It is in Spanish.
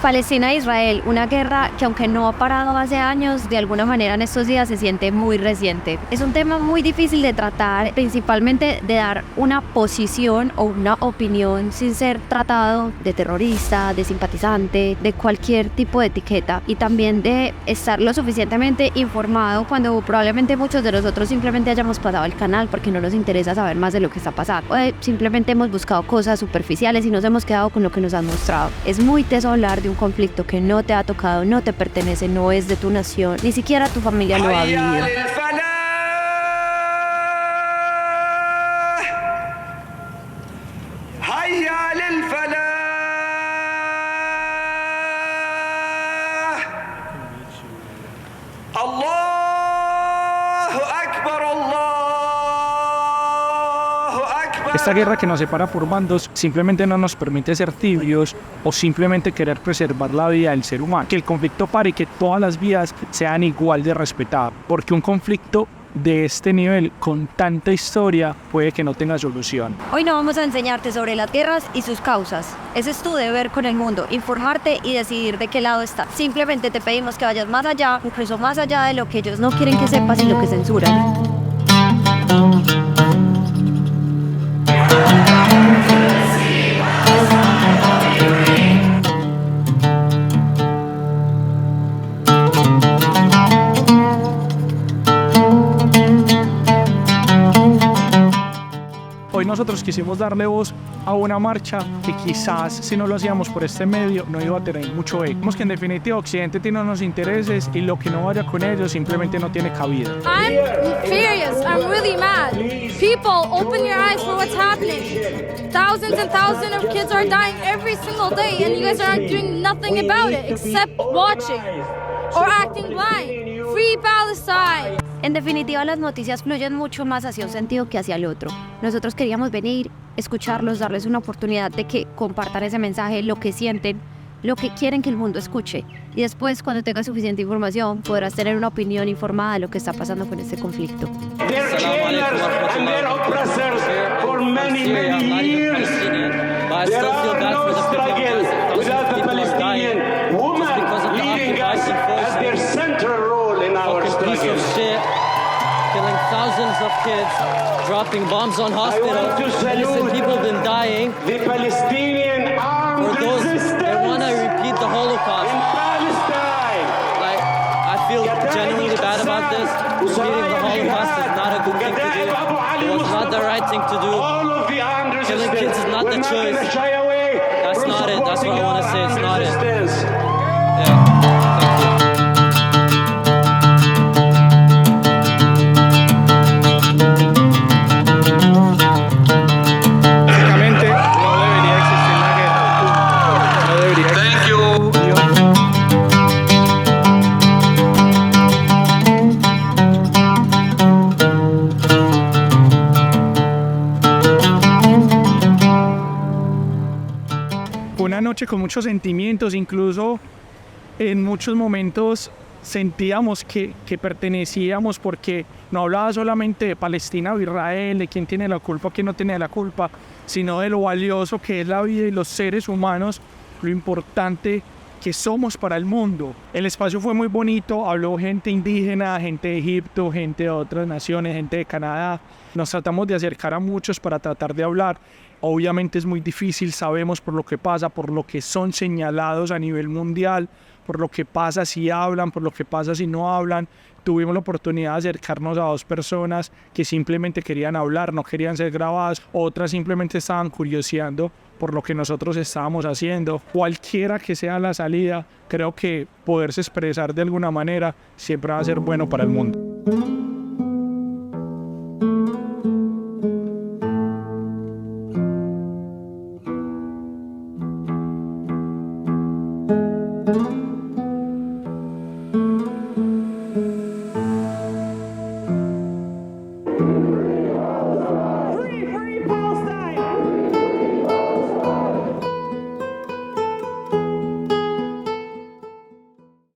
Palestina e Israel, una guerra que aunque no ha parado hace años, de alguna manera en estos días se siente muy reciente. Es un tema muy difícil de tratar, principalmente de dar una posición o una opinión sin ser tratado de terrorista, de simpatizante, de cualquier tipo de etiqueta, y también de estar lo suficientemente informado cuando probablemente muchos de nosotros simplemente hayamos pasado el canal porque no nos interesa saber más de lo que está pasando, o simplemente hemos buscado cosas superficiales y nos hemos quedado con lo que nos han mostrado. Es muy teso hablar de un conflicto que no te ha tocado, no te pertenece, no es de tu nación, ni siquiera tu familia lo ha vivido. Esta guerra que nos separa por bandos simplemente no nos permite ser tibios o simplemente querer preservar la vida del ser humano. Que el conflicto pare y que todas las vidas sean igual de respetadas. Porque un conflicto de este nivel, con tanta historia, puede que no tenga solución. Hoy no vamos a enseñarte sobre las guerras y sus causas. Ese es tu deber con el mundo, informarte y decidir de qué lado estás. Simplemente te pedimos que vayas más allá, incluso más allá de lo que ellos no quieren que sepas y lo que censuran. Hoy nosotros quisimos darle voz a una marcha que quizás si no lo hacíamos por este medio no iba a tener mucho eco. Vemos que en definitiva Occidente tiene unos intereses y lo que no vaya con ellos simplemente no tiene cabida. I'm furious. I'm really mad. People, open your eyes for what's happening. Thousands and thousands of kids are dying every single day and you guys aren't doing nothing about it except watching or acting blind. Free Palestine. En definitiva, las noticias fluyen mucho más hacia un sentido que hacia el otro. Nosotros queríamos venir, escucharlos, darles una oportunidad de que compartan ese mensaje, lo que sienten, lo que quieren que el mundo escuche. Y después, cuando tengas suficiente información, podrás tener una opinión informada de lo que está pasando con este conflicto. Killing thousands of kids, dropping bombs on hospitals, innocent people have been dying. The Palestinian armed For those resistance that want to repeat the Holocaust. in Palestine. Like, I feel genuinely bad about this. Repeating the Holocaust is not a good thing to do. It was not the right thing to do. All of the armed Killing kids is not the choice. That's not it. That's what I want to say. It's not it. Yeah. Thank you. Una noche con muchos sentimientos, incluso en muchos momentos sentíamos que pertenecíamos, porque no hablaba solamente de Palestina o Israel, de quién tiene la culpa o quién no tiene la culpa, sino de lo valioso que es la vida y los seres humanos, lo importante que somos para el mundo. El espacio fue muy bonito, habló gente indígena, gente de Egipto, gente de otras naciones, gente de Canadá. Nos tratamos de acercar a muchos para tratar de hablar. Obviamente es muy difícil, sabemos por lo que pasa, por lo que son señalados a nivel mundial, por lo que pasa si hablan, por lo que pasa si no hablan. Tuvimos la oportunidad de acercarnos a dos personas que simplemente querían hablar, no querían ser grabadas, otras simplemente estaban curioseando por lo que nosotros estábamos haciendo. Cualquiera que sea la salida, creo que poderse expresar de alguna manera siempre va a ser bueno para el mundo.